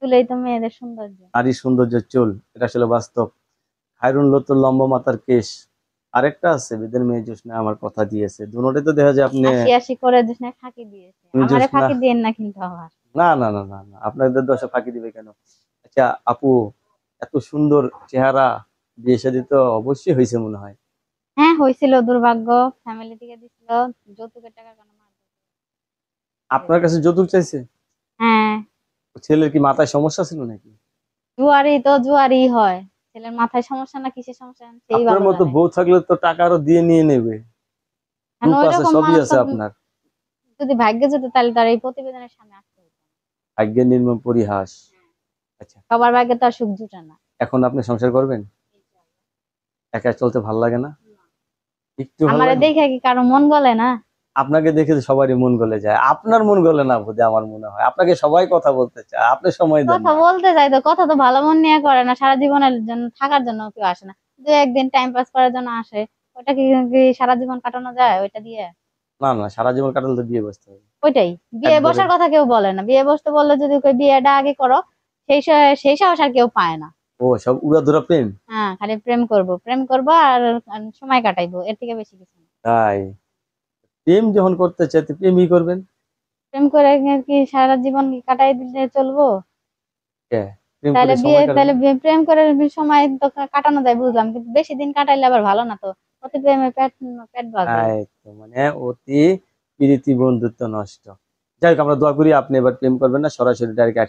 চুলেই তো মেয়েদের সৌন্দর্য। নারী সৌন্দর্যের চুল, এটা আসলে বাস্তব। খায়রুন লতুর লম্বা মাথার কেশ। আরেকটা আছে বেদের মেয়ে জোসনা আমার কথা দিয়েছে, দুটোতে তো দেখা যায় আপনি। আশি আশি করে জোসনা ফাঁকি দিয়েছে, আমারে জোসনা, ফাঁকি দিয়েন না কিন্তু আবার। না না না না না, আপনাদের দশা ফাঁকি দিবে কেন? আচ্ছা আপু, এত সুন্দর চেহারা, বিয়ে শাদী তো অবশ্যই হয়েছে মনে হয়। হ্যাঁ হয়েছিল, দুর্ভাগ্য, ফ্যামিলি থেকে দিছিল, যৌতুকের টাকার কোনো মাধ্যমে। আপনার কাছে যৌতুক চাইছে? হ্যাঁ। ছেলের কি মাথায় সমস্যা ছিল নাকি? জুয়ারি তো জুয়ারি হয়, ছেলের মাথায় সমস্যা না কিসের সমস্যা সেই আপনার ভালো মতো জানে। বউ থাকলে তো টাকা আরো দিয়ে নিয়ে নেবে। এখন রূপ ওই আছে, রকম সবই মানুষ তো আছে আপনার। যদি ভাগ্যে যেত তাহলে তার এই প্রতিবেদনের সামনে আসতে হতো না। ভাগ্যের নির্মম পরিহাস। আচ্ছা, সবার ভাগ্যে তো আর সুখ জুটে না। এখন আপনি সংসার করবেন? একা চলতে ভাল লাগে না? একটু ভাল আমারে লাগে? দেখে কি কারো মন গলে না? আপনাকে দেখে তো সবারই মন গলে যায়, আপনার মন গলে না বোধহয়, আমার মনে হয় আপনাকে সবাই কথা বলতে চায়, আপনি সময় দেন কথা না। বলতে যাই তো, কথা তো ভালো মন নিয়ে করে না, সারা জীবনের জন্য থাকার জন্য কেউ আসে না। দু একদিন টাইম পাস করার জন্য আসে। ওটা কি কি সারা জীবন কাটানো যায় ওইটা দিয়ে? না না, সারা জীবন কাটালে তো বিয়ে বসতে হবে ওইটাই, বিয়ে একবারে। বসার কথা কেউ বলে না, বিয়ে বসতে বললে যদি কই বিয়েটা আগে করো, সেই সাহস আর কেউ পায় না। ও সব উড়াধুরা প্রেম? হ্যাঁ, খালি প্রেম করব প্রেম করব আর আর সময় কাটাইবো, এর থেকে বেশি কিছু না। তাই? প্রেম যখন করতে চাই তো প্রেমই করবেন। প্রেম করে কি সারা জীবন কি কাটাই দিলে চলবো? কে? প্রেম করে সময় কাটাবেন? প্রেম করে সময় তো কাটানো যায় বুঝলাম, কিন্তু বেশি দিন কাটাইলে আবার ভালো না তো। অতি প্রেমে পেট পেট বাজে। এই তো মানে অতি প্রীতি বন্ধুত্ব নষ্ট। যাই হোক, আমরা দোয়া করি আপনি এবার প্রেম করবেন না, সরাসরি ডাইরেক্ট